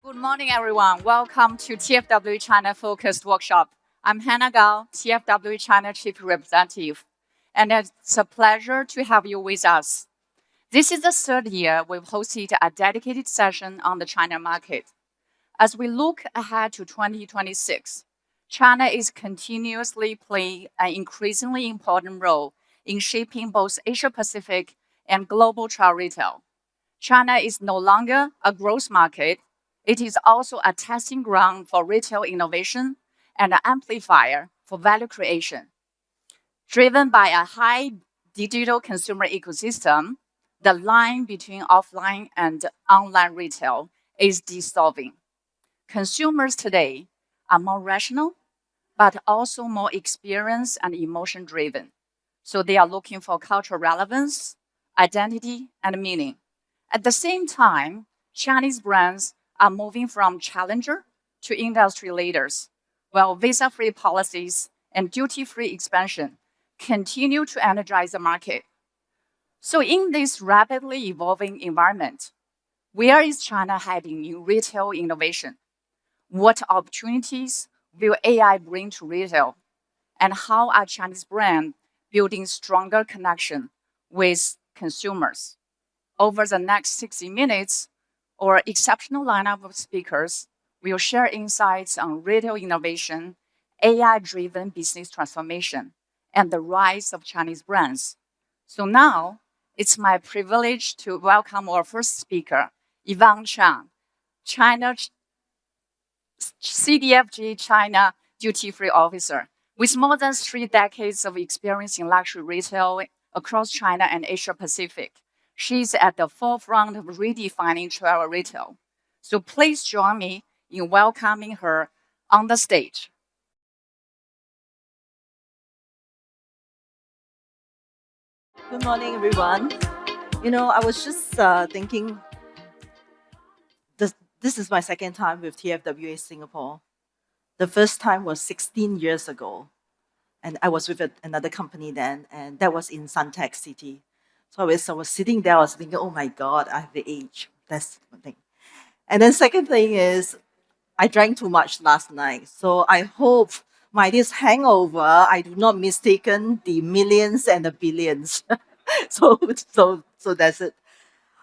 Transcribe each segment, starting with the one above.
Good morning, everyone. Welcome to TFWA China Focused Workshop. I'm Hannah Gao, TFWA China Chief Representative, and it's a pleasure to have you with us. This is the third year we've hosted a dedicated session on the China market. As we look ahead to 2026, China is continuously playing an increasingly important role in shaping both Asia-Pacific and global travel retail. China is no longer a growth market. It is also a testing ground for retail innovation and an amplifier for value creation. Driven by a high digital consumer ecosystem, the line between offline and online retail is dissolving. Consumers today are more rational, but also more experience and emotion driven. So they are looking for cultural relevance, identity, and meaning. At the same time, Chinese brands are moving from challenger to industry leaders, while visa-free policies and duty-free expansion continue to energize the market. So in this rapidly evolving environment, where is China heading in retail innovation? What opportunities will AI bring to retail? And how are Chinese brands building stronger connection with consumers? Over the next 60 minutes, our exceptional lineup of speakers will share insights on retail innovation, AI-driven business transformation, and the rise of Chinese brands. So now, it's my privilege to welcome our first speaker, Yvonne Chang, China CDFG China Duty-Free Officer. With more than 3 decades of experience in luxury retail across China and Asia Pacific, she's at the forefront of redefining travel retail. So please join me in welcoming her on the stage. Good morning, everyone. I was just thinking this is my second time with TFWA Singapore. The first time was 16 years ago, and I was with another company then, and that was in Suntec City. So I was sitting there, I was thinking, oh my God, I have the age. That's one thing. And then second thing is, I drank too much last night. So I hope this hangover, I do not mistaken the millions and the billions. So that's it.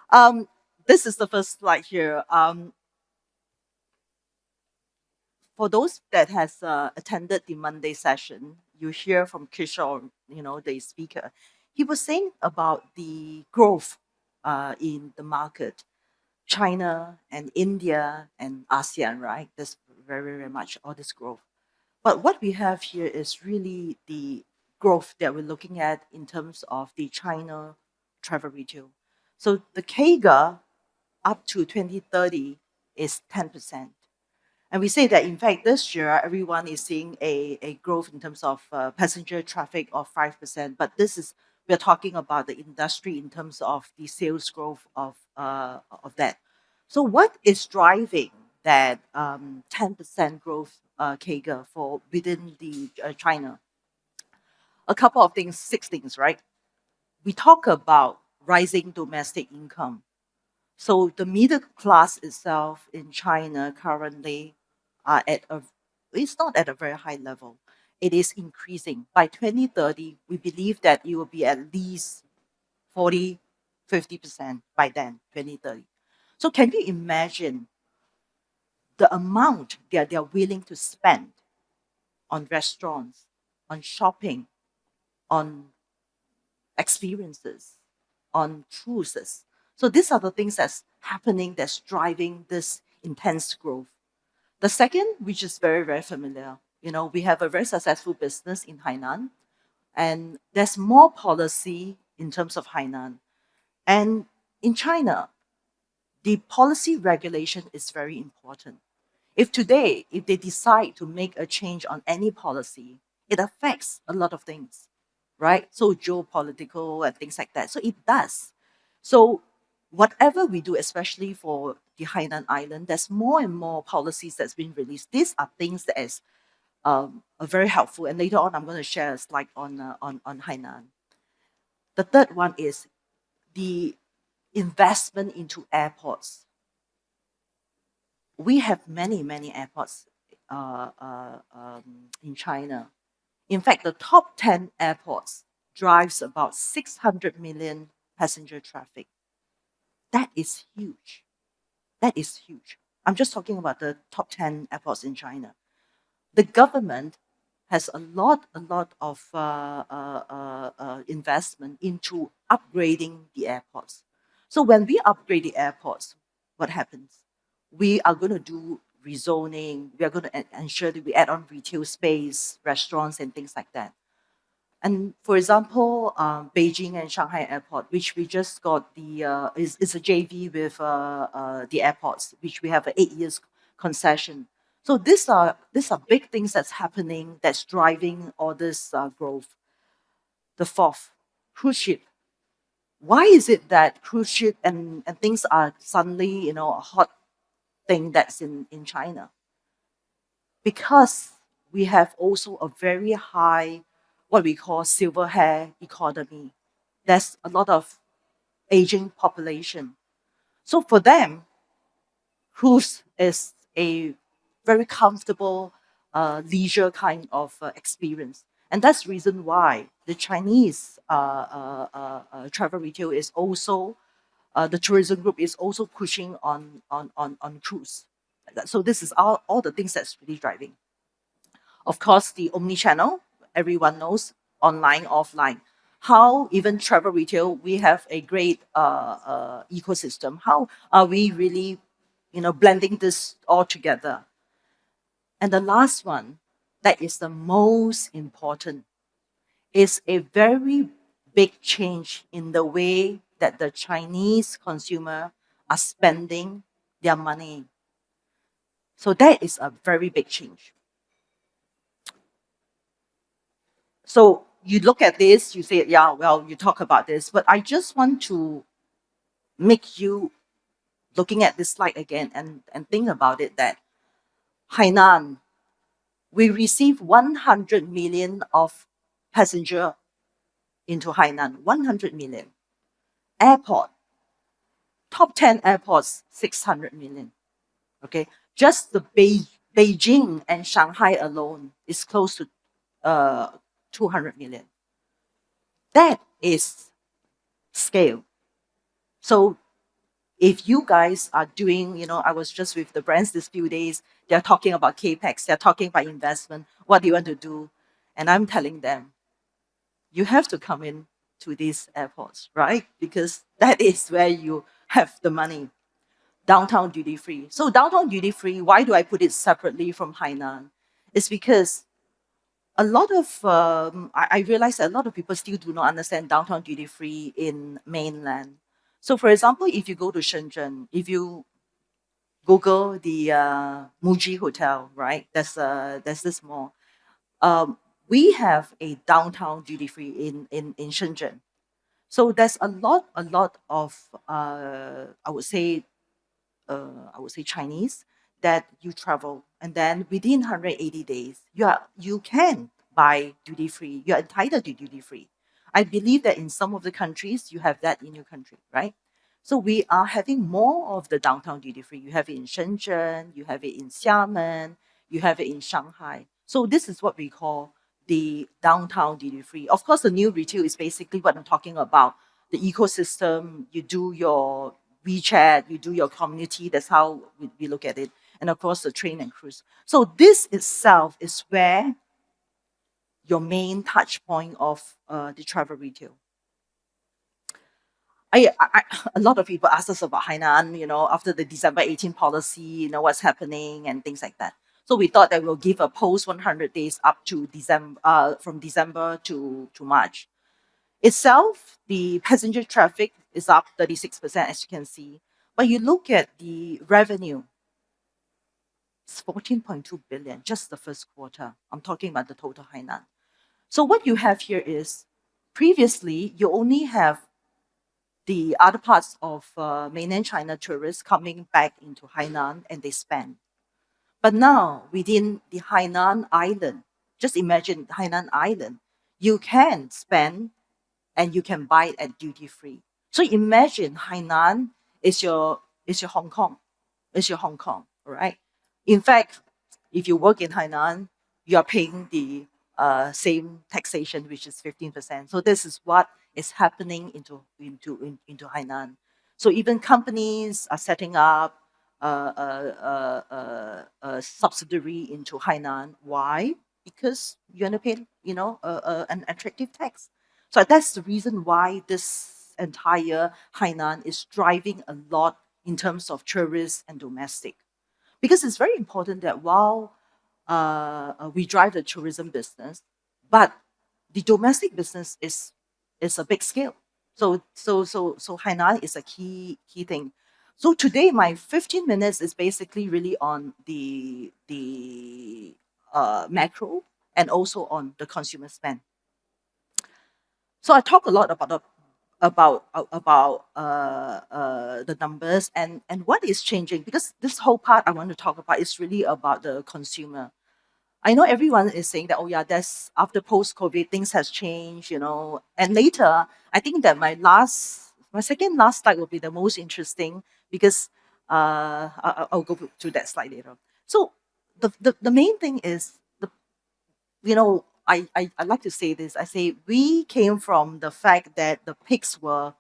Um, this is the first slide here. For those that has attended the Monday session, you hear from Kishore, the speaker. He was saying about the growth in the market, China and India and ASEAN, right? There's very, very much all this growth. But what we have here is really the growth that we're looking at in terms of the China travel retail. So the CAGR up to 2030 is 10%. And we say that, in fact, this year, everyone is seeing a growth in terms of passenger traffic of 5%. But we're talking about the industry in terms of the sales growth of that. So what is driving that 10% growth CAGR for within the China? A couple of things, 6 things, right? We talk about rising domestic income. So the middle class itself in China currently are it's not at a very high level. It is increasing. By 2030, we believe that it will be at least 40, 50% by then, 2030. So can you imagine the amount that they're willing to spend on restaurants, on shopping, on experiences, on cruises? So these are the things that's happening that's driving this intense growth. The second, which is very, very familiar, we have a very successful business in Hainan, and there's more policy in terms of Hainan. And in China, the policy regulation is very important. If they decide to make a change on any policy, it affects a lot of things, right? So geopolitical and things like that. So it does. So whatever we do, especially for the Hainan Island, there's more and more policies that's been released. These are things that is are very helpful. And later on, I'm going to share a slide on Hainan. The third one is the investment into airports. we have many, many airports in China. In fact, the top 10 airports drives about 600 million passenger traffic. That is huge. That is huge. I'm just talking about the top 10 airports in China. The government has a lot of investment into upgrading the airports. So when we upgrade the airports, what happens? We are going to do rezoning. We are going to ensure that we add on retail space, restaurants, and things like that. And for example, Beijing and Shanghai Airport, which we just got is a JV with the airports, which we have an 8 years concession. So these are big things that's happening that's driving all this growth. The fourth, cruise ship. Why is it that cruise ship and things are suddenly a hot thing that's in China? Because we have also a very high, what we call silver hair economy. There's a lot of aging population. So for them, cruise is a very comfortable leisure kind of experience. And that's the reason why the Chinese travel retail is also, the tourism group is also pushing on cruise. So this is all the things that's really driving. Of course, the omni-channel, everyone knows, online, offline. How even travel retail, we have a great ecosystem. How are we really, blending this all together? And the last one, that is the most important, is a very big change in the way that the Chinese consumer are spending their money. So that is a very big change. So you look at this, you say, yeah, well, you talk about this, but I just want to make you looking at this slide again and think about it that Hainan, we receive 100 million of passenger into Hainan, 100 million. Airport, top 10 airports, 600 million. Okay, just the Beijing and Shanghai alone is close to 200 million. That is scale. So if you guys are doing, I was just with the brands this few days, they're talking about capex, they're talking about investment, what do you want to do? And I'm telling them, you have to come in to these airports, right? Because that is where you have the money. Downtown duty free. So downtown duty free, why do I put it separately from Hainan? It's because a lot of I realize that a lot of people still do not understand downtown duty free in mainland. So, for example, if you go to Shenzhen, if you Google the Muji Hotel, right? There's this mall. We have a downtown duty free in Shenzhen. So there's a lot of I would say Chinese, that you travel and then within 180 days you can buy duty free. You're entitled to duty free. I believe that in some of the countries you have that in your country, right? So we are having more of the downtown duty free. You have it in Shenzhen, you have it in Xiamen, you have it in Shanghai. So this is what we call the downtown duty free. Of course, the new retail is basically what I'm talking about. The ecosystem, you do your WeChat, you do your community. That's how we look at it. And of course, the train and cruise. So this itself is where your main touch point of the travel retail. A lot of people ask us about Hainan, after the December 18 policy, what's happening and things like that. So we thought that we'll give a post 100 days up to December, from December to March. Itself, the passenger traffic is up 36%, as you can see. But you look at the revenue, it's 14.2 billion, just the first quarter. I'm talking about the total Hainan. So what you have here is, previously, you only have the other parts of mainland China tourists coming back into Hainan and they spend. But now, within the Hainan Island, just imagine Hainan Island, you can spend and you can buy it at duty free. So imagine Hainan is your Hong Kong, all right? In fact, if you work in Hainan, you are paying the same taxation, which is 15%. So this is what is happening into Hainan. So even companies are setting up a subsidiary into Hainan. Why? Because you're going to pay, an attractive tax. So that's the reason why this entire Hainan is driving a lot in terms of tourists and domestic. Because it's very important that while we drive the tourism business, but the domestic business is a big scale. So Hainan is a key thing. So today my 15 minutes is basically really on the macro and also on the consumer spend. So I talk a lot about the numbers and what is changing, because this whole part I want to talk about is really about the consumer. I know everyone is saying that, oh yeah, that's after post-COVID, things has changed, And later, I think that my second last slide will be the most interesting, because I'll go to that slide later. So the main thing is I like to say this. I say we came from the fact that the pigs were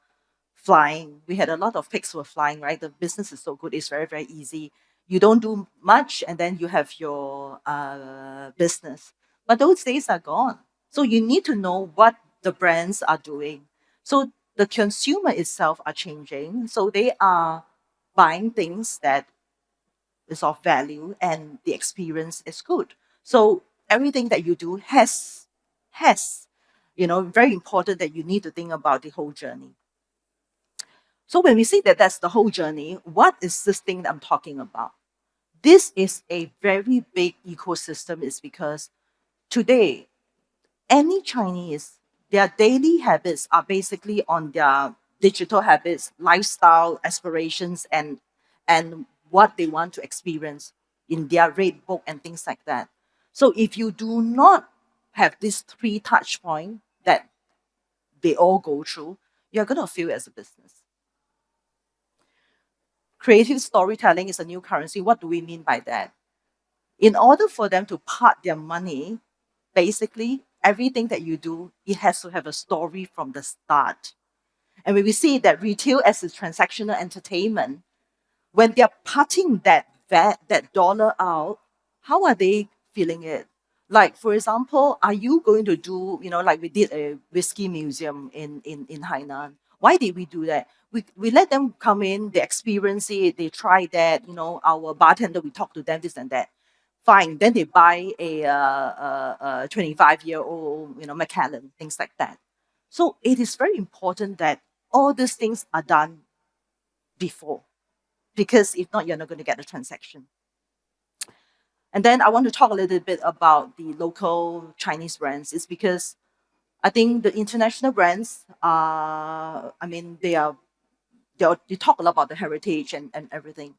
flying. We had a lot of pigs were flying, right? The business is so good. It's very, very easy. You don't do much and then you have your business. But those days are gone. So you need to know what the brands are doing. So the consumer itself are changing. So they are buying things that is of value and the experience is good. So everything that you do has very important that you need to think about the whole journey. So when we say that that's the whole journey, what is this thing that I'm talking about? This is a very big ecosystem, is because today any Chinese, their daily habits are basically on their digital habits, lifestyle aspirations, and what they want to experience in their rate book and things like that. So if you do not have these three touch points that they all go through, you're gonna fail as a business. Creative storytelling is a new currency. What do we mean by that? In order for them to part their money, basically everything that you do, it has to have a story from the start. And when we see that retail as a transactional entertainment, when they're parting that dollar out, how are they feeling it? Like, for example, are you going to do, like we did a whiskey museum in Hainan? Why did we do that? We let them come in, they experience it, they try that, our bartender, we talk to them, this and that. Fine. Then they buy a 25-year-old, Macallan, things like that. So it is very important that all these things are done before, because if not, you're not going to get the transaction. And then I want to talk a little bit about the local Chinese brands. It's because I think the international brands are, I mean, they talk a lot about the heritage and everything.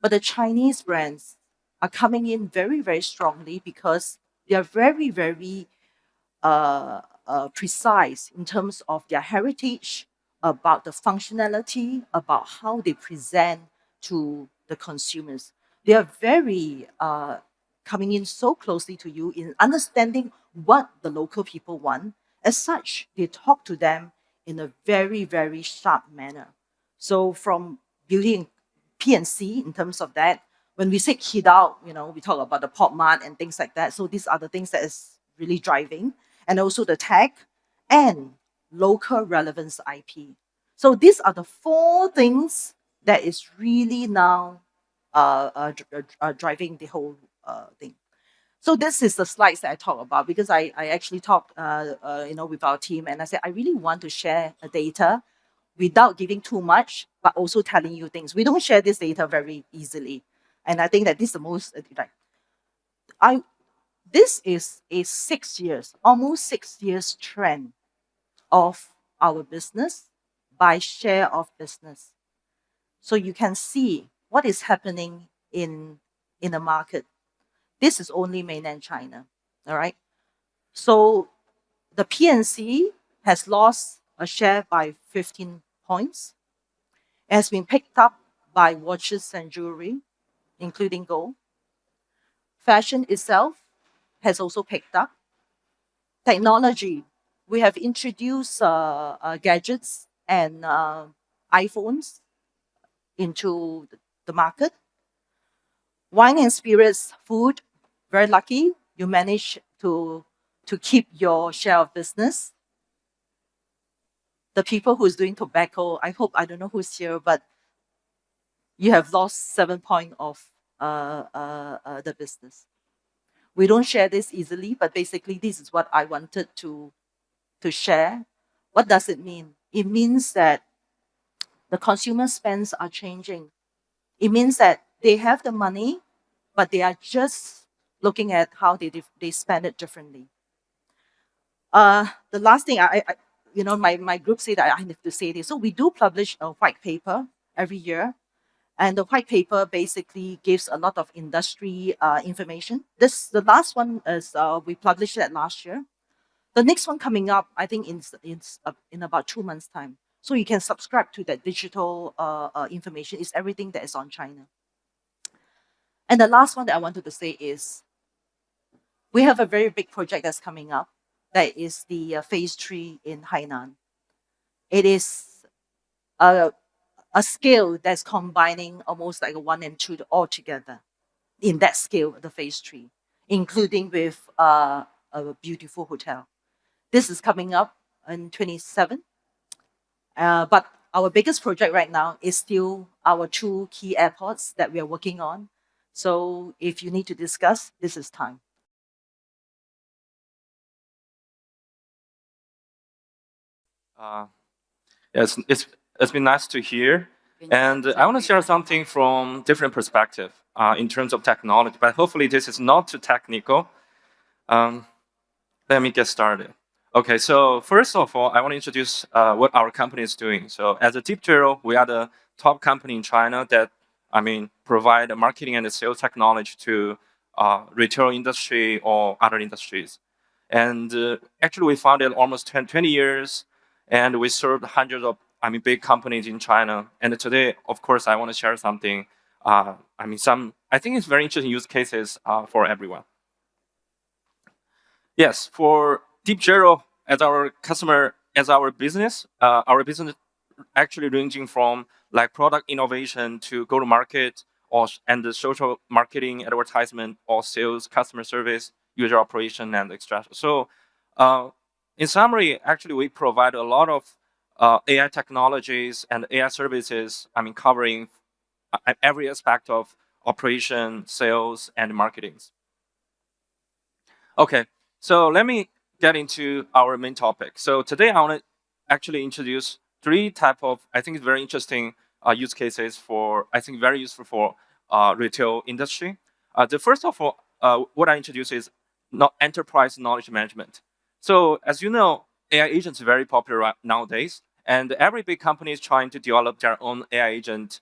But the Chinese brands are coming in very, very strongly because they are very, very precise in terms of their heritage, about the functionality, about how they present to the consumers. They are very coming in so closely to you in understanding what the local people want. As such, they talk to them in a very, very sharp manner. So from building PNC in terms of that, when we say kid out, we talk about the pop mart and things like that. So these are the things that is really driving, and also the tech and local relevance IP. So these are the four things that is really now driving the whole thing. So this is the slides that I talk about, because I actually talked with our team, and I said I really want to share a data without giving too much, but also telling you things. We don't share this data very easily, and I think that this is the most like I this is a 6 years, almost 6 years trend of our business by share of business. So you can see what is happening in the market. This is only mainland China. All right. So the PNC has lost a share by 15 points. It has been picked up by watches and jewelry, including gold. Fashion itself has also picked up. Technology, we have introduced gadgets and iPhones into the market. Wine and spirits, food, very lucky you managed to keep your share of business. The people who's doing tobacco, I hope, I don't know who's here, but you have lost 7 point of the business. We don't share this easily, but basically this is what I wanted to share. What does it mean? It means that the consumer spends are changing. It means that they have the money, but they are just looking at how they spend it differently. The last thing my group said that I have to say this. So we do publish a white paper every year, and the white paper basically gives a lot of industry information. The last one is we published that last year. The next one coming up, I think in about 2 months' time. So you can subscribe to that digital information. It's everything that is on China. And the last one that I wanted to say is we have a very big project that's coming up. That is the phase 3 in Hainan. It is a scale that's combining almost like a 1 and 2 all together in that scale, the phase 3, including with a beautiful hotel. This is coming up in 27. But our biggest project right now is still our 2 key airports that we are working on. So if you need to discuss, this is time. Yes, it's been nice to hear. And I want to share something from different perspective in terms of technology, but hopefully this is not too technical. Let me get started. Okay, so first of all, I want to introduce what our company is doing. So as a TFWA, we are the top company in China that, provide marketing and sales technology to retail industry or other industries. And actually, we founded almost 20 years, and we served hundreds of big companies in China. And today, of course, I want to share something. I think it's very interesting use cases for everyone. Yes, for TFWA as our customer, as our business actually ranging from like product innovation to go to market and the social marketing, advertisement, or sales, customer service, user operation, and extraction. So in summary, actually, we provide a lot of AI technologies and AI services, covering every aspect of operation, sales, and marketing. Okay, so let me get into our main topic. So today I want to actually introduce 3 type of, I think, very interesting use cases for, I think, very useful for retail industry. The first of all, what I introduce is enterprise knowledge management. So as you know, AI agents are very popular nowadays, and every big company is trying to develop their own AI agent,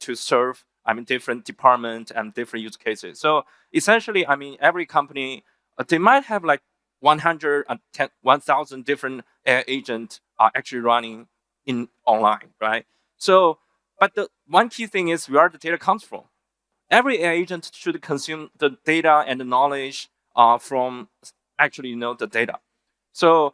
to serve, different departments and different use cases. So essentially, every company, they might have like 1,000 different AI agents actually running in online, right? So, but the one key thing is where the data comes from. Every AI agent should consume the data and the knowledge from actually the data. So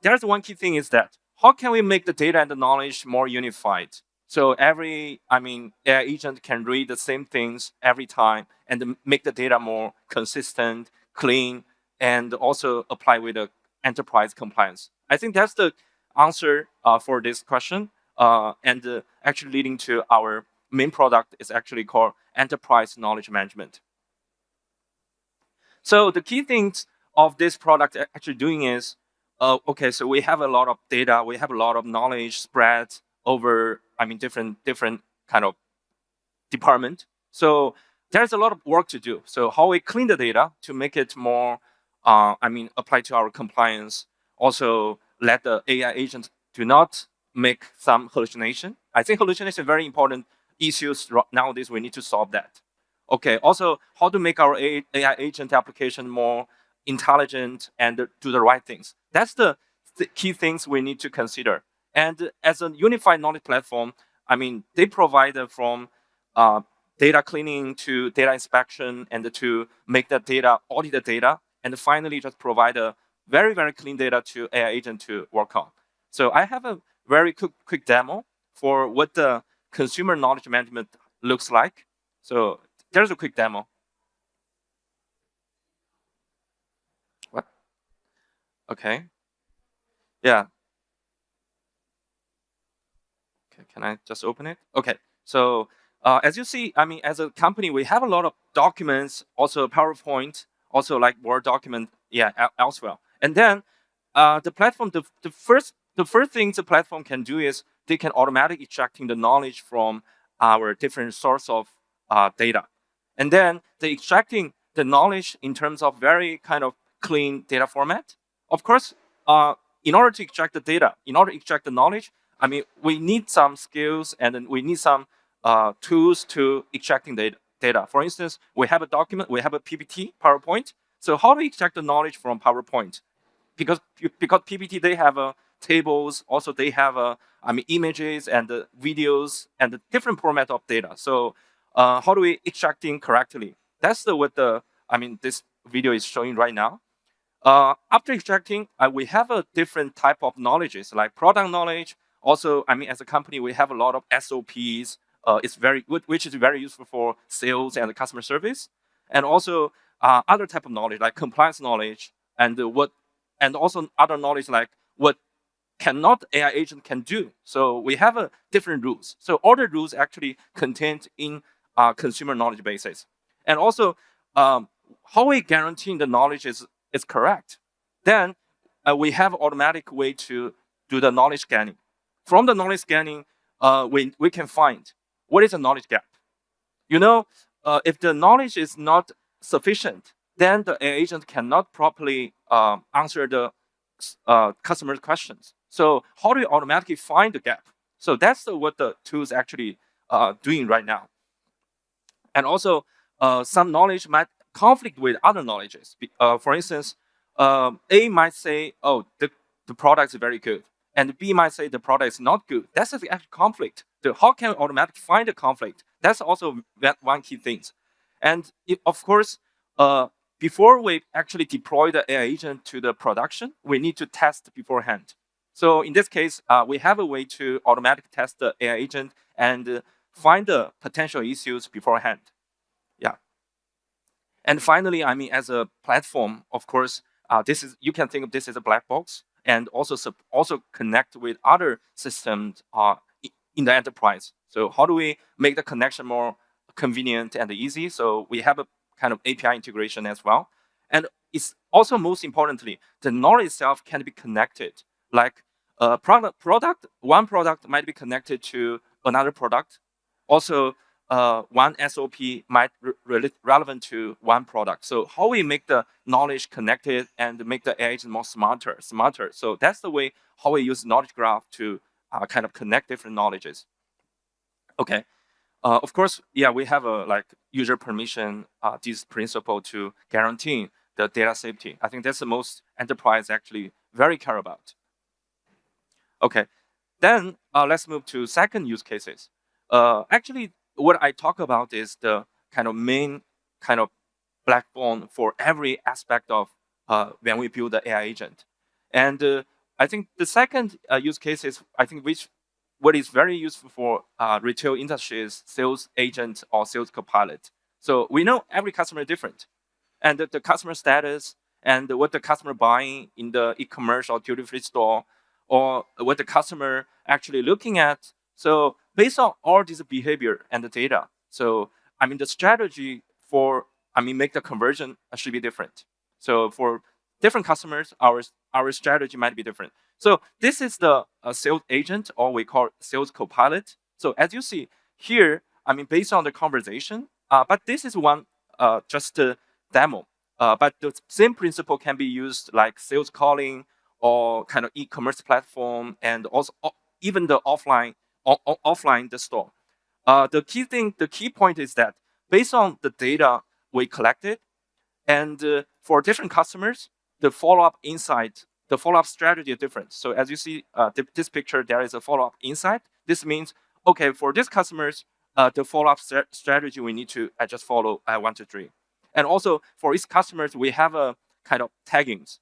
there's one key thing is that how can we make the data and the knowledge more unified? So every, AI agent can read the same things every time and make the data more consistent, clean, and also apply with the enterprise compliance. I think that's the answer for this question, and actually leading to our main product is actually called enterprise knowledge management. So the key things of this product actually doing is, okay, so we have a lot of data, we have a lot of knowledge spread over, different kind of department. So there's a lot of work to do. So how we clean the data to make it more, apply to our compliance. Also, let the AI agent do not make some hallucination. I think hallucination is very important issues nowadays. We need to solve that. Okay. Also, how to make our AI agent application more intelligent and do the right things. That's the key things we need to consider. And as a unified knowledge platform, they provide from data cleaning to data inspection and to make the data, audit the data, and finally just provide a very, very clean data to AI agent to work on. So I have a very quick demo for what the consumer knowledge management looks like. So there's a quick demo. What? Okay. Yeah. Okay, can I just open it? Okay. So as you see, I mean, as a company, we have a lot of documents, also PowerPoint, also like Word document, yeah, elsewhere. And then the platform, the first thing the platform can do is they can automatically extracting the knowledge from our different source of data. And then they extracting the knowledge in terms of very kind of clean data format. Of course, in order to extract the data, in order to extract the knowledge, I mean, we need some skills and then we need some tools to extracting data. For instance, we have a document, we have a PPT, PowerPoint. So how do we extract the knowledge from PowerPoint? Because PPT, they have tables, also they have I mean, images and videos and the different format of data. So how do we extracting correctly? That's what I mean, this video is showing right now. After extracting, we have a different type of knowledges, like product knowledge. Also, I mean, as a company, we have a lot of SOPs. It's very good, which is very useful for sales and customer service, and also other type of knowledge like compliance knowledge and and also other knowledge like what cannot AI agent can do. So we have different rules. So all the rules actually contained in consumer knowledge bases, and also how we guarantee the knowledge is correct. Then we have automatic way to do the knowledge scanning. From the knowledge scanning, we can find what is a knowledge gap. You know, if the knowledge is not sufficient, then the AI agent cannot properly answer the customer's questions. So how do we automatically find the gap? So that's what the tools actually doing right now. And also, some knowledge might conflict with other knowledges. For instance, A might say, oh, the product is very good. And B might say the product is not good. That's the actual conflict. How can we automatically find the conflict? That's also one key thing. And of course, before we actually deploy the AI agent to the production, we need to test beforehand. So in this case, we have a way to automatically test the AI agent and find the potential issues beforehand. Yeah. And finally, I mean, as a platform, of course, you can think of this as a black box, and also connect with other systems in the enterprise. So how do we make the connection more convenient and easy? So we have a kind of API integration as well. And it's also most importantly, the knowledge itself can be connected. Like one product might be connected to another product. Also, one SOP might relevant to one product. So how we make the knowledge connected and make the agent more smarter. So that's the way how we use knowledge graph to kind of connect different knowledges. Okay. Of course, yeah, we have a like user permission, this principle to guarantee the data safety. I think that's the most enterprise actually very care about. Okay, then let's move to second use cases. Actually, what I talk about is the kind of main kind of backbone for every aspect of when we build the AI agent. And I think the second use case is, I think, what is very useful for retail industry is sales agent or sales copilot. So we know every customer is different, and the customer status and what the customer buying in the e-commerce or duty-free store, or what the customer actually looking at. So based on all this behavior and the data, so I mean the strategy for make the conversion should be different. So for different customers, our strategy might be different. So this is the sales agent, or we call sales copilot. So as you see here, I mean based on the conversation, but this is one just a demo. But the same principle can be used like sales calling or kind of e-commerce platform, and also even the offline the store. The key point is that based on the data we collected, and for different customers, the follow-up insight, the follow-up strategy is different. So as you see this picture, there is a follow-up insight. This means, okay, for these customers, the follow-up strategy we need to just follow 1, 2, 3. And also for each customers, we have a kind of taggings.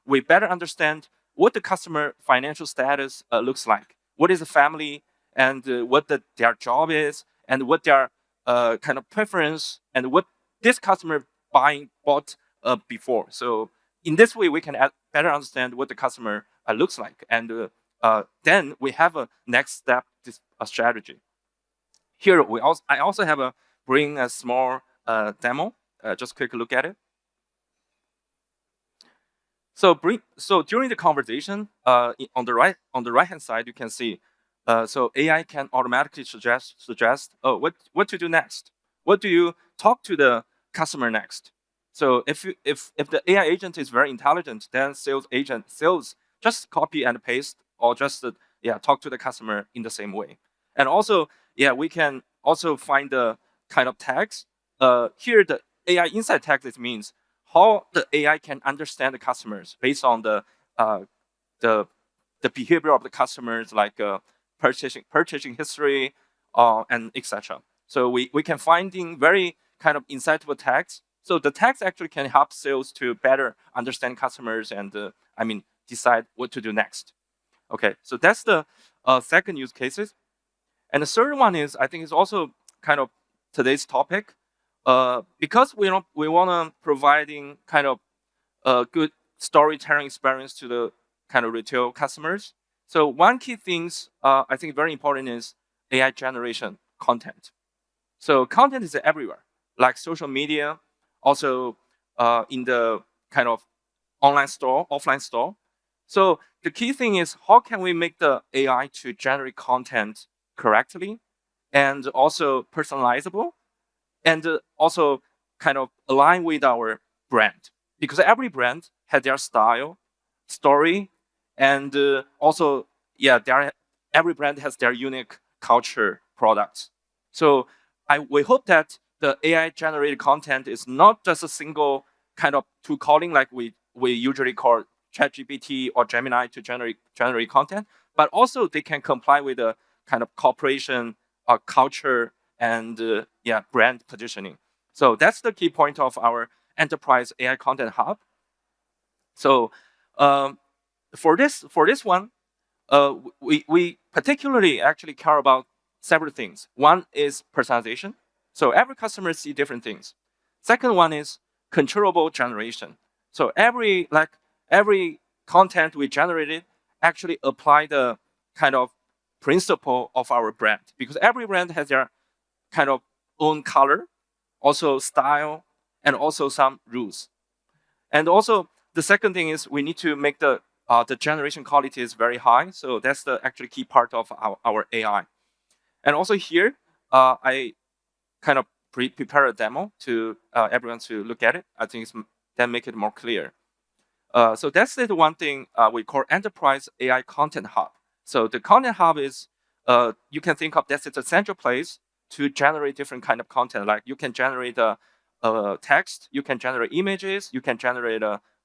We better understand what the customer financial status looks like. What is the family, and what their job is, and what their kind of preference, and what this customer bought before. So in this way, we can better understand what the customer looks like, and then we have a next step strategy. Here I also have bring a small demo. Just quick look at it. So during the conversation, on the right hand side, you can see. So AI can automatically suggest, oh, what to do next? What do you talk to the customer next? So if the AI agent is very intelligent, then sales just copy and paste, or just talk to the customer in the same way. And also, we can also find the kind of tags. Here, the AI insight tags, it means how the AI can understand the customers based on the behavior of the customers, like purchasing history, and etc. So we can finding very kind of insightful tags. So the tags actually can help sales to better understand customers and decide what to do next. Okay, so that's the second use cases. And the third one is, I think, is also kind of today's topic, because we want to providing kind of a good storytelling experience to the kind of retail customers. So one key things I think very important is AI generation content. So content is everywhere, like social media, also in the kind of online store, offline store. So the key thing is, how can we make the AI to generate content correctly and also personalizable, and also kind of align with our brand? Because every brand has their style, story, and also, every brand has their unique culture products. So we hope that the AI generated content is not just a single kind of tool calling like we usually call ChatGPT or Gemini to generate content, but also they can comply with the kind of corporation culture and brand positioning. So that's the key point of our enterprise AI content hub. So for this one, we particularly actually care about several things. One is personalization. So every customer see different things. Second one is controllable generation. So every content we generated actually apply the kind of principle of our brand, because every brand has their kind of own color, also style, and also some rules. And also the second thing is we need to make the generation quality is very high. So that's the actually key part of our AI. And also here, I kind of prepare a demo to everyone to look at it. I think that make it more clear. So that's the one thing we call Enterprise AI Content Hub. So the Content Hub is, you can think of this as a central place to generate different kind of content. Like you can generate text, you can generate images, you can generate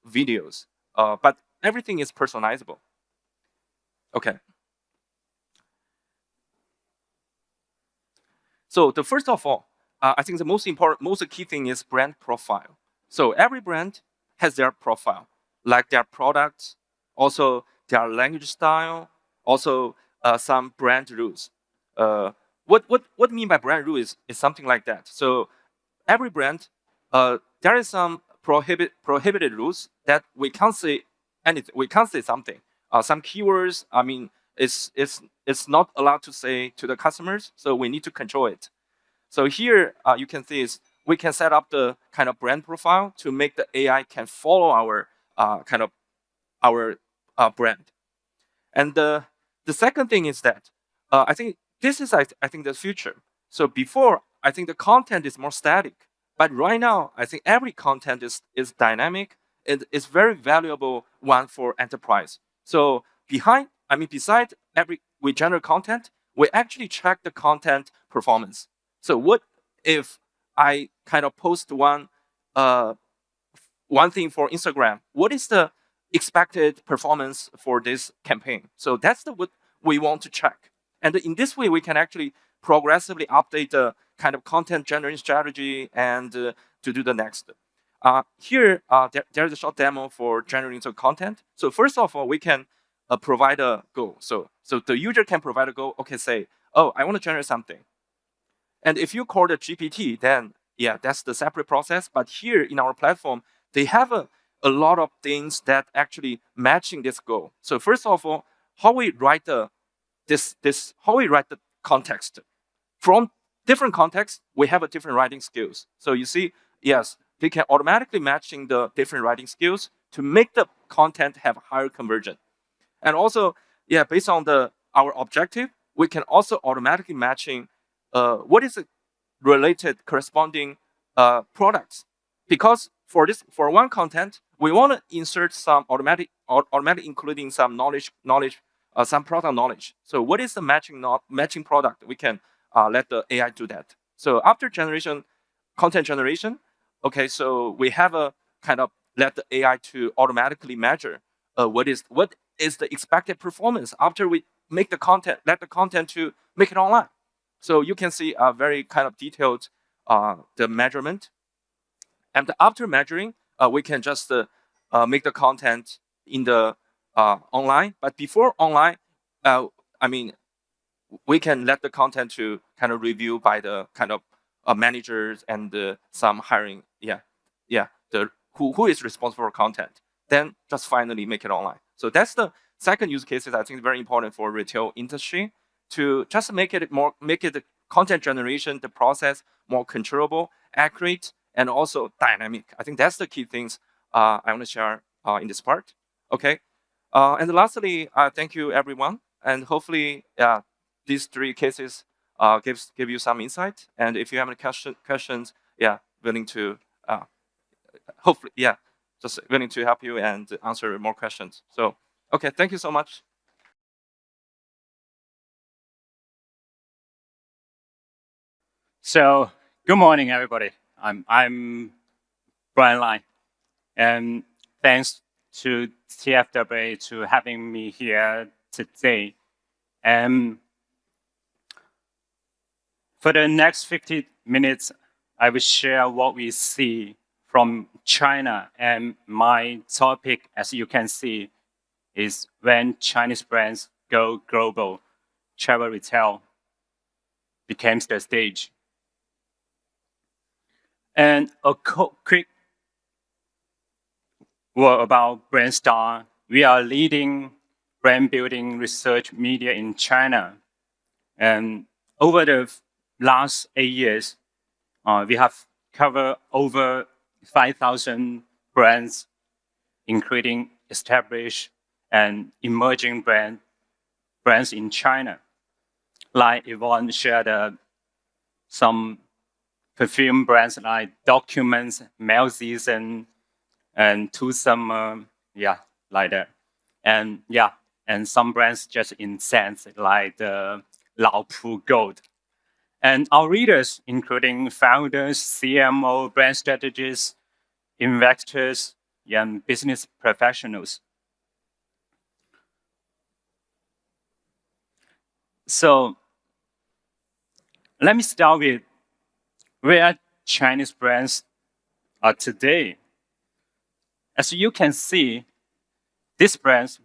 videos, but everything is personalizable. Okay. So the first of all, I think the most key thing is brand profile. So every brand has their profile, like their products, also their language style, also some brand rules. What mean by brand rule is something like that. So every brand, there is some prohibited rules that we can't say anything. We can't say something. Some keywords, I mean, it's not allowed to say to the customers. So we need to control it. So here you can see is we can set up the kind of brand profile to make the AI can follow our kind of our brand. And the second thing is that I think this is I think the future. So before, I think the content is more static, but right now I think every content is dynamic. It is very valuable one for enterprise. So beside we generate content, we actually track the content performance. So what if I kind of post one thing for Instagram? What is the expected performance for this campaign? So that's what we want to check. And in this way, we can actually progressively update the kind of content generating strategy and to do the next. Here, there's a short demo for generating the content. So first of all, we can provide a goal. So the user can provide a goal. Okay, say, oh, I want to generate something. And if you call the GPT, then yeah, that's the separate process. But here in our platform, they have a lot of things that actually matching this goal. So first of all, how we write the context. From different contexts, we have a different writing skills. So you see, yes, they can automatically matching the different writing skills to make the content have higher conversion. And also, yeah, based on our objective, we can also automatically matching what is the related corresponding products. Because for one content, we want to insert some automatic including some knowledge, some product knowledge. So what is the matching product? We can let the AI do that. So after content generation, okay, so we have a kind of let the AI to automatically measure what is the expected performance after we make the content, let the content to make it online. So you can see a very kind of detailed the measurement. And after measuring, we can just make the content in the online. But before online, I mean, we can let the content to kind of review by the kind of managers and some hiring. Who is responsible for content. Then just finally make it online. So that's the second use cases I think is very important for retail industry to just make it the content generation, the process more controllable, accurate, and also dynamic. I think that's the key things I want to share in this part. Okay. And lastly, thank you everyone, and hopefully these three cases give you some insight. And if you have any questions, willing to hopefully just willing to help you and answer more questions. So okay, thank you so much. So good morning, everybody. I'm Brian Lai, and thanks to TFWA to having me here today. And for the next 50 minutes, I will share what we see from China. And my topic, as you can see, is when Chinese brands go global, travel retail becomes the stage. And a quick word about BrandStar. We are leading brand building research media in China. And over the last 8 years, we have covered over 5,000 brands, including established and emerging brands in China. Like Yvonne shared some perfume brands like Documents, Male Season, and Two Summer, like that. And some brands just in sense like the Laopu Gold. And our readers, including founders, CMO, brand strategists, investors, and business professionals. So let me start with where Chinese brands are today. As you can see, these brands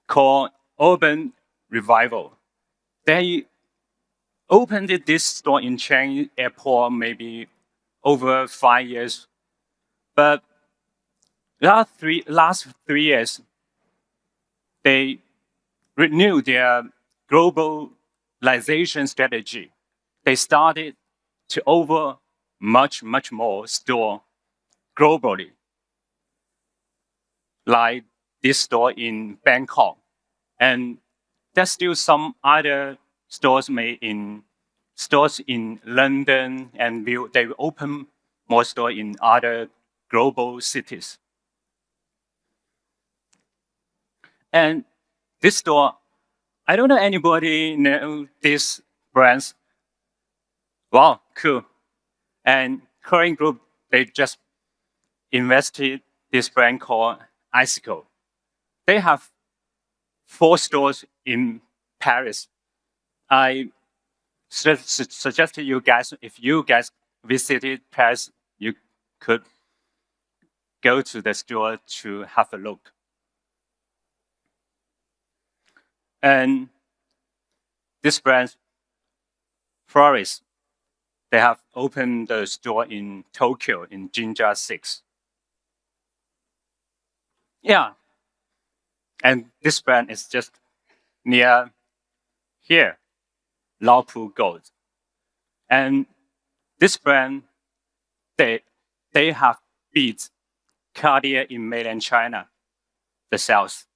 called Urban Revival. They opened this store in Changi Airport maybe over 5 years. But last 3 years, they renewed their globalization strategy. They started to open much more store globally, like this store in Bangkok. And there's still some other stores in London, and they will open more stores in other global cities. And this store, I don't know anybody know these brands. Wow, cool. And Kering Group, they just invested this brand called Icicle. They have 4 stores in Paris. I suggest to you guys, if you guys visited Paris, you could go to the store to have a look. And this brand, Florist, they have opened the store in Tokyo, in Jinja 6. Yeah. And this brand is just near here, Laopu Gold. And this brand, they have beat Cartier in mainland China, the sales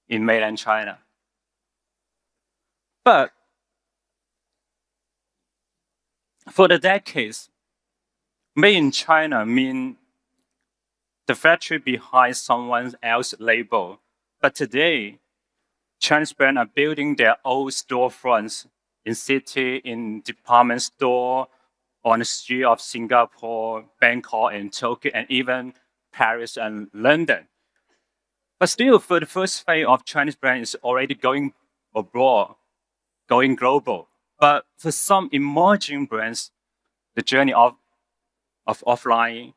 in mainland China. But for the decades, made in China mean the factory behind someone else's label. But today, Chinese brands are building their own storefronts in city, in department store, on the street of Singapore, Bangkok, and Tokyo, and even Paris and London. But still, for the first phase of Chinese brand is already going abroad, going global. But for some emerging brands, the journey of offline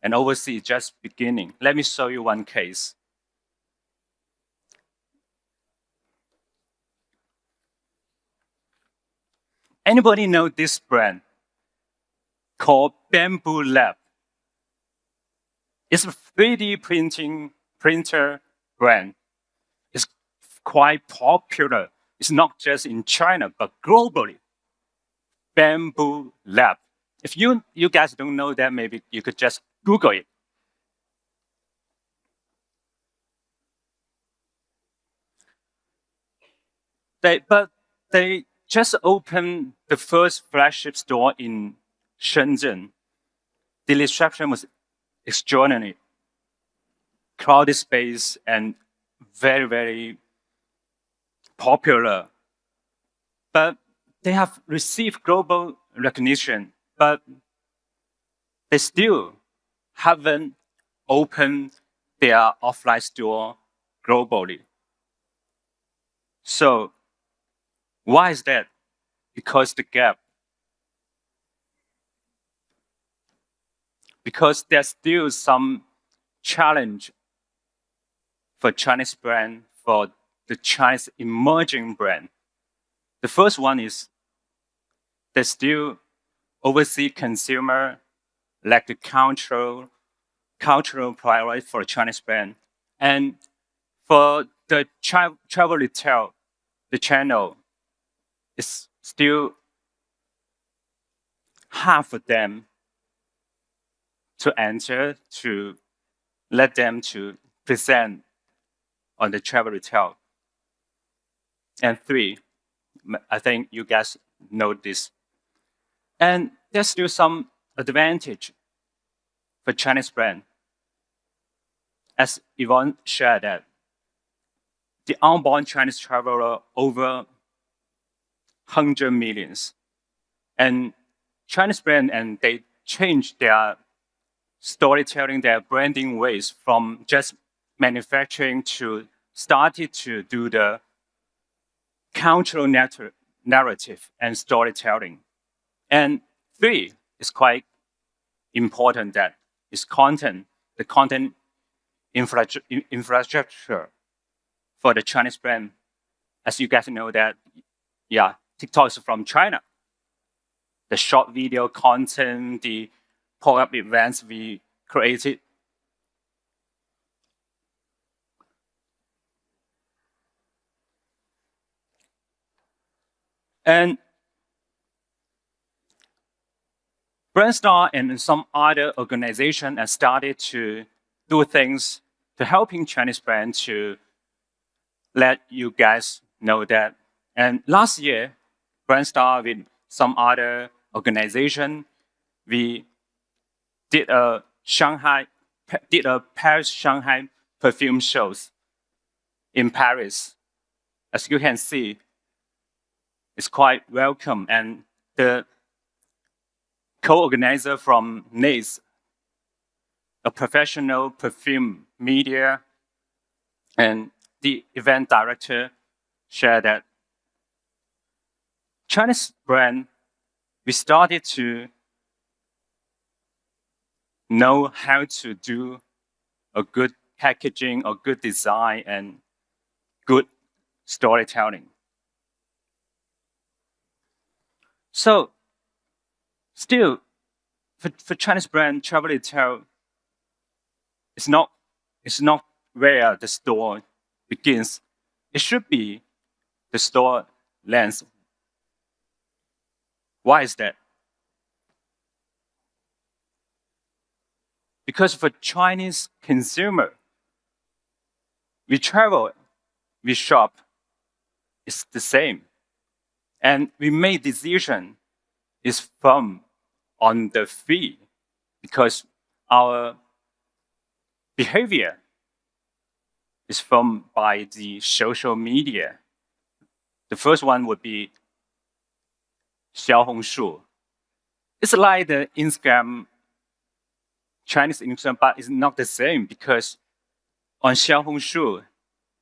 and overseas is just beginning. Let me show you one case. Anybody know this brand called Bamboo Lab? It's a 3D printer brand. It's quite popular. It's not just in China, but globally. Bamboo Lab. If you guys don't know that, maybe you could just Google it. They just opened the first flagship store in Shenzhen. The reception was extraordinary. Crowded space and very, very popular. But they have received global recognition, but they still haven't opened their offline store globally. So why is that? Because the gap. Because there's still some challenge for Chinese brand, for the Chinese emerging brand. The first one is there's still overseas consumer lack the cultural priority for Chinese brand. And for the travel retail, the channel is still hard for them to enter, to let them to present on the travel retail. And 3, I think you guys know this. And there's still some advantage for Chinese brand. As Yvonne shared that, the outbound Chinese traveler over 100 millions. And Chinese brand, and they changed their storytelling, their branding ways from just manufacturing to started to do the cultural narrative and storytelling. And 3 is quite important, that is content, the content infrastructure for the Chinese brand. As you guys know that, yeah, TikTok is from China. The short video content, the pop-up events we created. And Brandstar and some other organizations have started to do things to helping Chinese brands to let you guys know that. And last year, Brandstar with some other organization, we did a Paris Shanghai perfume shows in Paris. As you can see, it's quite welcome. And the co-organizer from NACE, a professional perfume media, and the event director shared that Chinese brand, we started to know how to do a good packaging, a good design, and good storytelling. So still, for Chinese brand, travel retail is not where the store begins. It should be the store lens. Why is that? Because for Chinese consumer, we travel, we shop, it's the same. And we make decision is firm on the fee because our behavior is formed by the social media. The first one would be 小红书. It's like the Instagram, Chinese Instagram, but it's not the same because on 小红书,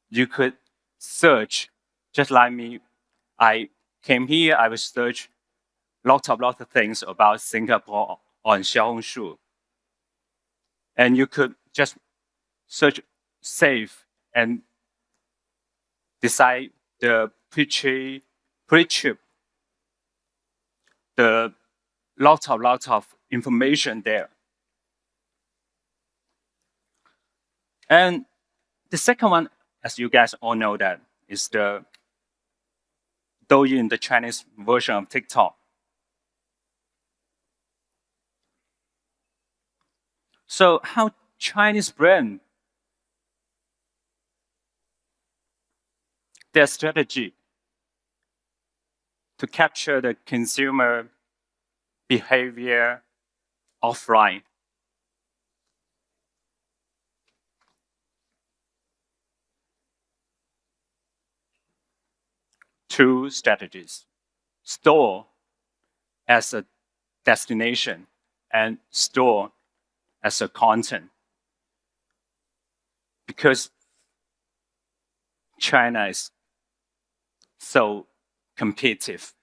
you could search, just like me. I came here, I will search lots of things about Singapore on 小红书. And you could just search save and decide the pre-trip, the lots of information there. And the second one, as you guys all know, that is the Douyin, the Chinese version of TikTok. So how Chinese brand, their strategy to capture the consumer behavior offline. Two strategies: store as a destination and store as a content. Because China is so competitive,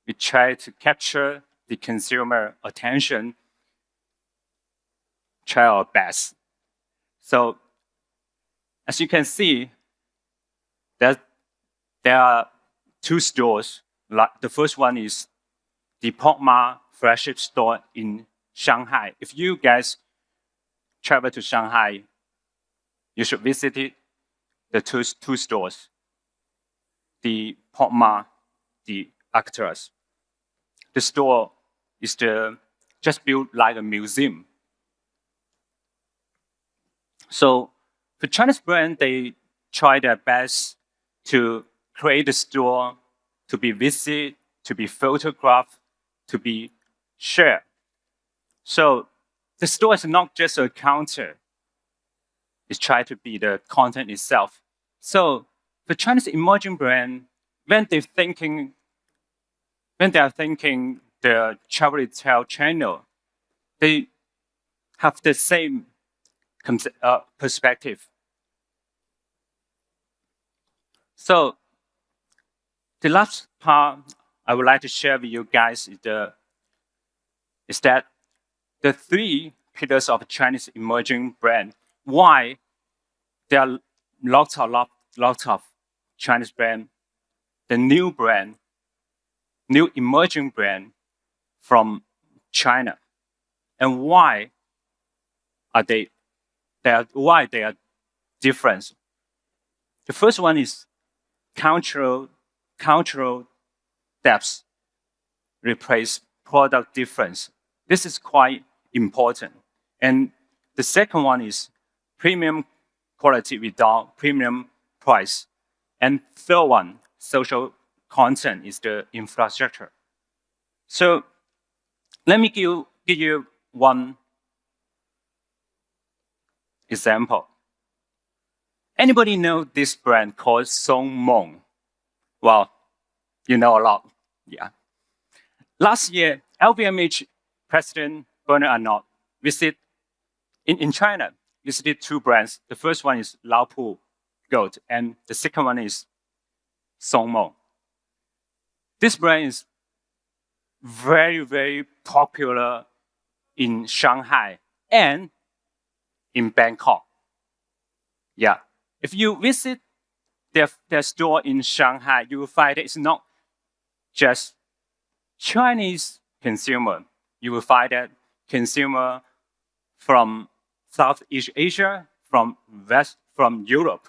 we try to capture the consumer attention, try our best. So as you can see, there are two stores. The first one is the Pokma flagship store in Shanghai. If you guys travel to Shanghai, you should visit it, the two stores. The Pokma, the actors. The store is just built like a museum. So for Chinese brand, they try their best to create a store to be visited, to be photographed, to be shared. So the store is not just a counter. It's trying to be the content itself. So the Chinese emerging brand, when they are thinking the travel retail channel, they have the same perspective. So the last part I would like to share with you guys is that the three pillars of Chinese emerging brand. Why there are lots of Chinese brand, the new emerging brand from China, and why they are different. The first one is cultural depth replace product difference. This is quite important. And the second one is premium quality without premium price. And third one, social content is the infrastructure. So let me give you one example. Anybody know this brand called Songmeng? Well, you know a lot, yeah. Last year, LVMH President Bernard Arnault visited in China, visited two brands. The first one is Laopu Gold, and the second one is Songmeng. This brand is very, very popular in Shanghai and in Bangkok. Yeah. If you visit their store in Shanghai, you will find it's not just Chinese consumer. You will find that consumer from Southeast Asia, from Europe.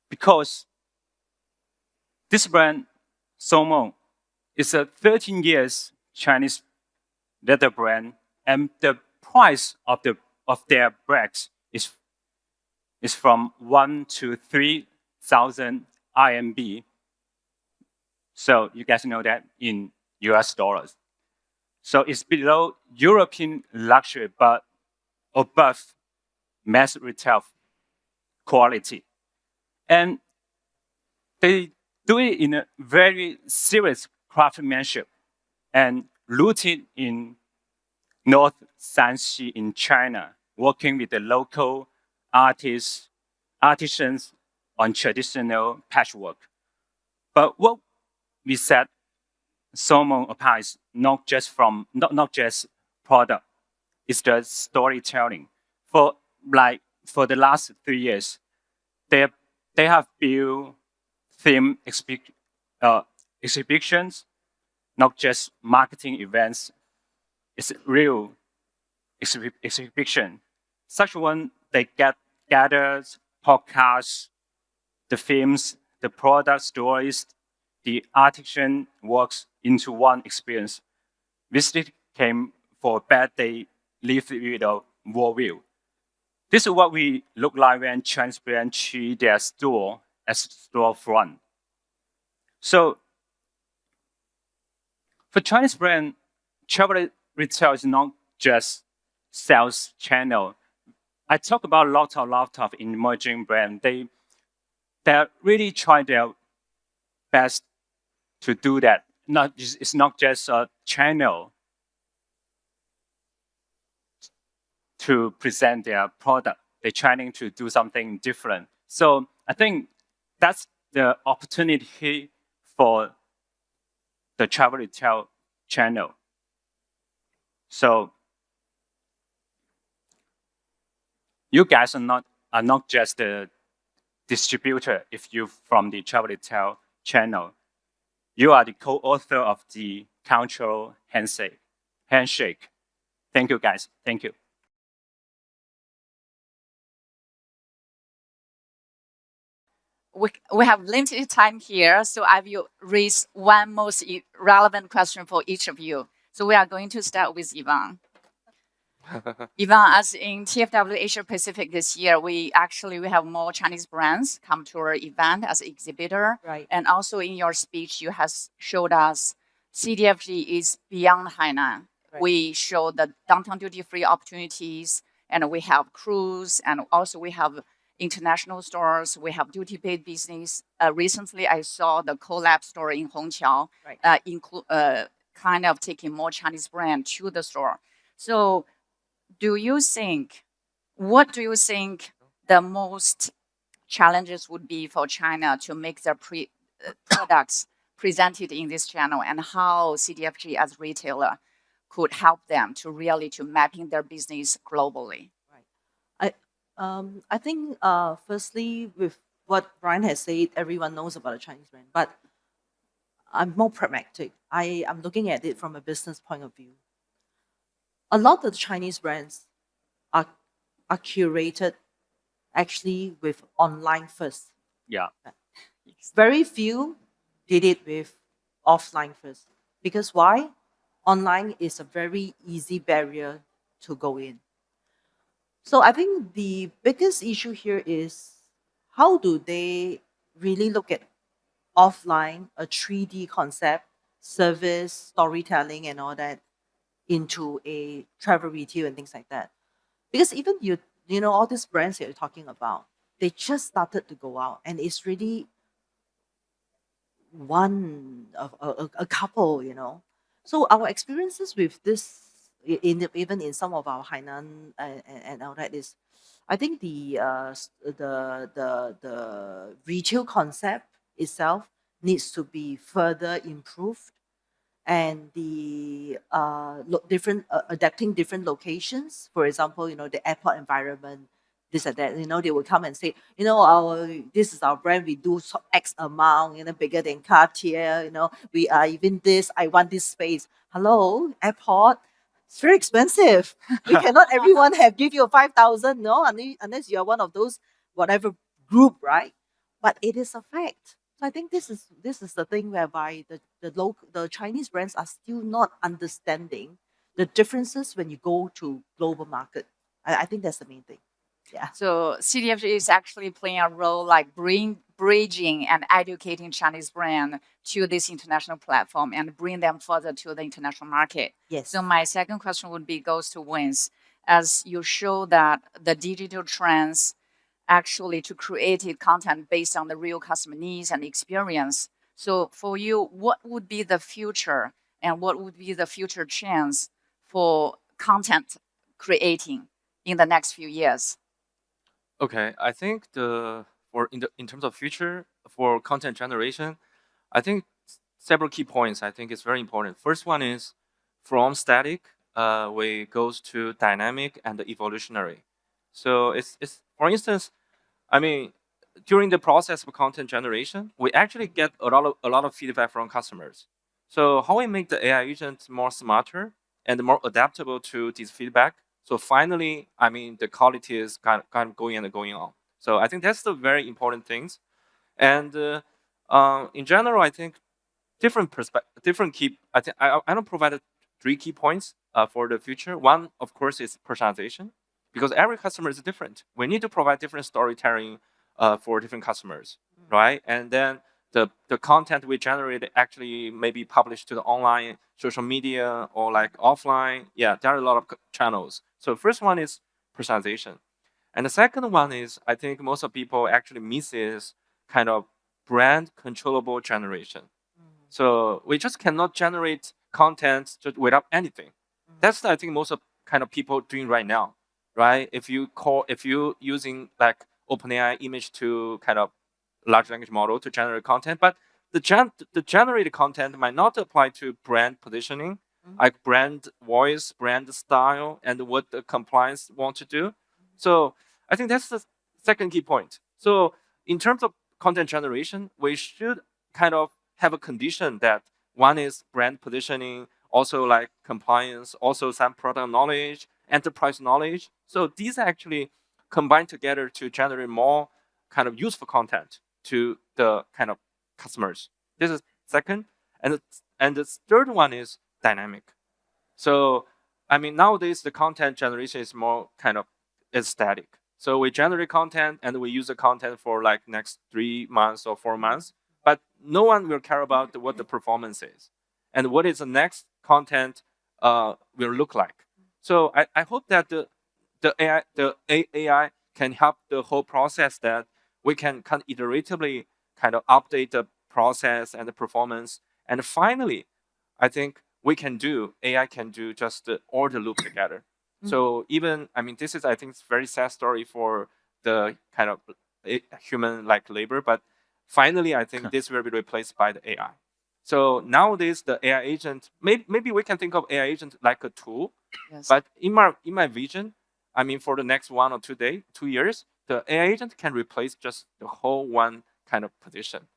Because this brand, Somon, is a 13 years Chinese leather brand, and the price of their bags is from 1 to 3,000 RMB. So you guys know that in US dollars. So it's below European luxury, but above mass retail quality. And they do it in a very serious craftsmanship and rooted in North Shanxi in China, working with the local artisans on traditional patchwork. But what we said Somon apart is not just product, it's the storytelling. For the last 3 years, they have built theme exhibitions, not just marketing events. It's real exhibition. Such one they gathers podcasts, the films, the product stories, the artisan works into one experience. Visitors came for a bad day, leave with a world view. This is what we look like when Chinese brands treat their store as storefront. So for Chinese brand, travel retail is not just sales channel. I talk about a lot of emerging brands. They're really trying their best to do that. It's not just a channel to present their product. They're trying to do something different. So I think that's the opportunity for the travel retail channel. So you guys are not just the distributor if you're from the travel retail channel. You are the co-author of the cultural handshake. Thank you, guys. Thank you. We have limited time here, so I will raise one most relevant question for each of you. So we are going to start with Yvonne. Yvonne, as in TFW Asia Pacific this year, we have more Chinese brands come to our event as exhibitor. Right. And also in your speech, you have showed us CDFG is beyond Hainan. Right. We show the downtown duty-free opportunities, and we have cruise, and also we have international stores. We have duty-paid business. Recently, I saw the collab store in Hongqiao, Right. kind of taking more Chinese brand to the store. So what do you think the most challenges would be for China to make their products presented in this channel, and how CDFG as retailer could help them to really to mapping their business globally? Right. I think firstly, with what Brian has said, everyone knows about a Chinese brand, but I'm more pragmatic. I'm looking at it from a business point of view. A lot of the Chinese brands are curated actually with online first. Yeah. Very few did it with offline first. Because why? Online is a very easy barrier to go in. So I think the biggest issue here is how do they really look at offline, a 3D concept, service, storytelling, and all that into a travel retail and things like that. Because even you know all these brands that you're talking about, they just started to go out, and it's really one of a couple, you know. So our experiences with this even in some of our Hainan and all that is, I think the retail concept itself needs to be further improved, and the different adapting different locations. For example, the airport environment, this and that. They will come and say, our this is our brand. We do X amount, bigger than Cartier. We are even this. I want this space. Hello, airport. It's very expensive. We cannot everyone give you 5,000, no, unless you are one of those whatever group, right? But it is a fact. So I think this is the thing whereby the Chinese brands are still not understanding the differences when you go to global market. I think that's the main thing. Yeah. So CDF is actually playing a role like bridging and educating Chinese brand to this international platform and bring them further to the international market. Yes. So my second question would be goes to Wins. As you show that the digital trends actually to create content based on the real customer needs and experience. So for you, what would be the future and what would be the future chance for content creating in the next few years? Okay, I think in terms of future for content generation, I think several key points I think is very important. First one is from static, we goes to dynamic and evolutionary. So it's for instance, I mean, during the process of content generation, we actually get a lot of feedback from customers. So how we make the AI agent more smarter and more adaptable to this feedback. So finally, I mean, the quality is kind of going and going on. So I think that's the very important things. And in general, I think different key. I think I don't provide 3 key points for the future. One, of course, is personalization, because every customer is different. We need to provide different storytelling for different customers, right? And then the content we generate actually maybe published to the online social media or like offline. Yeah, there are a lot of channels. So first one is personalization. And the second one is, I think most of people actually misses kind of brand controllable generation. So we just cannot generate content just without anything. That's I think most of kind of people doing right now, right? If you using like OpenAI image to kind of large language model to generate content, but the generated content might not apply to brand positioning, like brand voice, brand style, and what the compliance want to do. So I think that's the second key point. So in terms of content generation, we should kind of have a condition that one is brand positioning, also like compliance, also some product knowledge, enterprise knowledge. So these actually combine together to generate more kind of useful content to the kind of customers. This is second. And the third one is dynamic. So I mean, nowadays the content generation is more kind of is static. So we generate content and we use the content for like next 3 months or 4 months, but no one will care about what the performance is and what is the next content will look like. So I hope that the AI can help the whole process, that we can kind of iteratively kind of update the process and the performance. And finally, I think AI can do just all the loop together. So even, I mean, this is, I think, it's very sad story for the kind of human like labor, but finally, I think this will be replaced by the AI. So nowadays, the AI agent, maybe we can think of AI agent like a tool, Yes. but in my vision, I mean, for the next 1 or 2 years, the AI agent can replace just the whole one kind of position.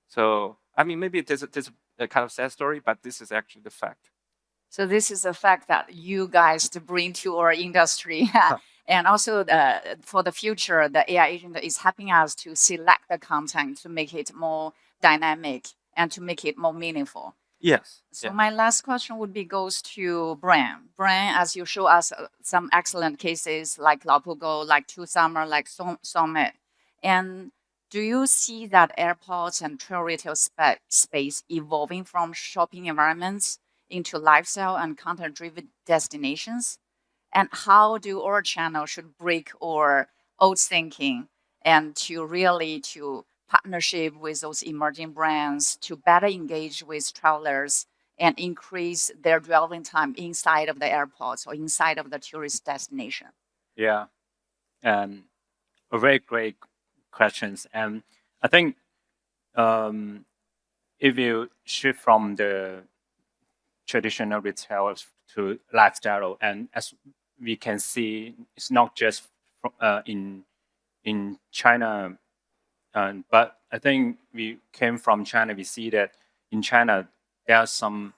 So I mean, maybe this is a kind of sad story, but this is actually the fact. So this is a fact that you guys to bring to our industry. And also for the future, the AI agent is helping us to select the content to make it more dynamic and to make it more meaningful. Yes. So my last question would be goes to Brian. Brian, as you show us some excellent cases like Laopogo, like Two Summer, like Summit. And do you see that airports and trail retail space evolving from shopping environments into lifestyle and content-driven destinations? And how do our channel should break our old thinking and to really to partnership with those emerging brands to better engage with travelers and increase their dwelling time inside of the airports or inside of the tourist destination? Yeah, a very great questions. And I think if you shift from the traditional retail to lifestyle, and as we can see, it's not just in China, but I think we came from China. We see that in China there are some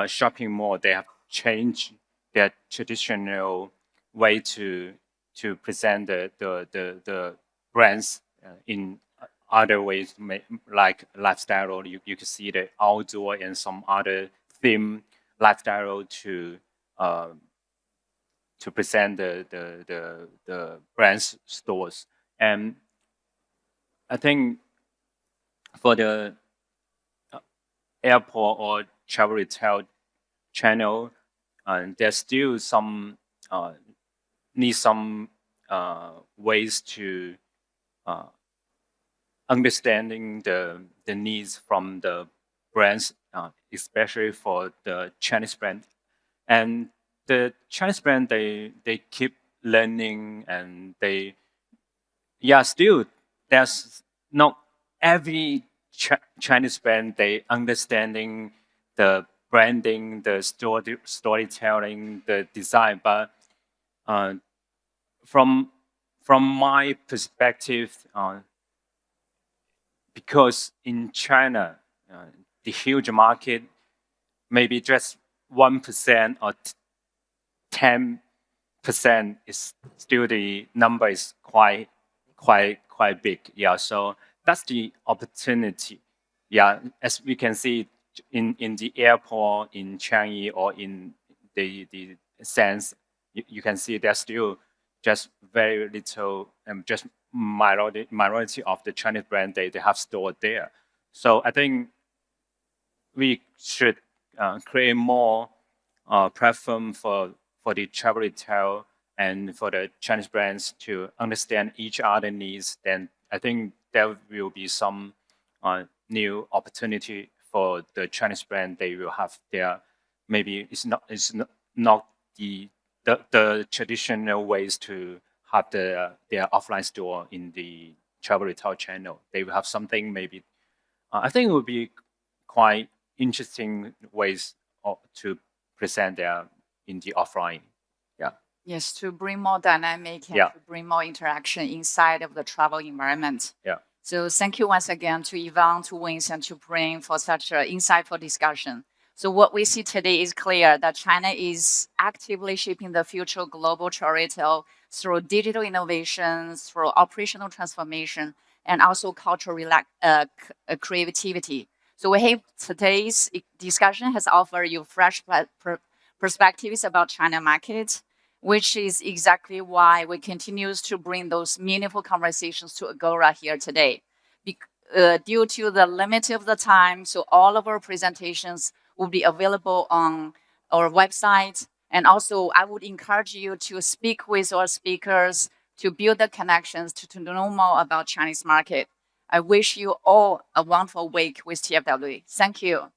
shopping mall. They have changed their traditional way to present the brands in other ways, like lifestyle. You can see the outdoor and some other theme lifestyle to present the brands stores. And I think for the airport or travel retail channel, there's still some need some ways to understanding the needs from the brands, especially for the Chinese brand. And the Chinese brand, they keep learning, and still there's not every Chinese brand they understanding the branding, the storytelling, the design. But from my perspective, because in China, the huge market, maybe just 1% or 10% is still the number is quite big. Yeah, so that's the opportunity. Yeah, as we can see in the airport in Changi or in the sense, you can see there's still just very little just minority of the Chinese brand they have stored there. So I think we should create more platform for the travel retail and for the Chinese brands to understand each other needs. Then I think there will be some new opportunity for the Chinese brand. They will have their, maybe it's not the traditional ways to have their offline store in the travel retail channel. They will have something maybe. I think it would be quite interesting ways to present their in the offline. Yeah. Yes, to bring more dynamic and to bring more interaction inside of the travel environment. Yeah. So thank you once again to Yvonne, to Wings, and to Brain for such an insightful discussion. So what we see today is clear that China is actively shaping the future global travel retail through digital innovations, through operational transformation, and also cultural creativity. So we hope today's discussion has offered you fresh perspectives about China market, which is exactly why we continue to bring those meaningful conversations to Agora here today. Due to the limit of the time, so all of our presentations will be available on our website. And also, I would encourage you to speak with our speakers to build the connections to know more about Chinese market. I wish you all a wonderful week with TFWA. Thank you.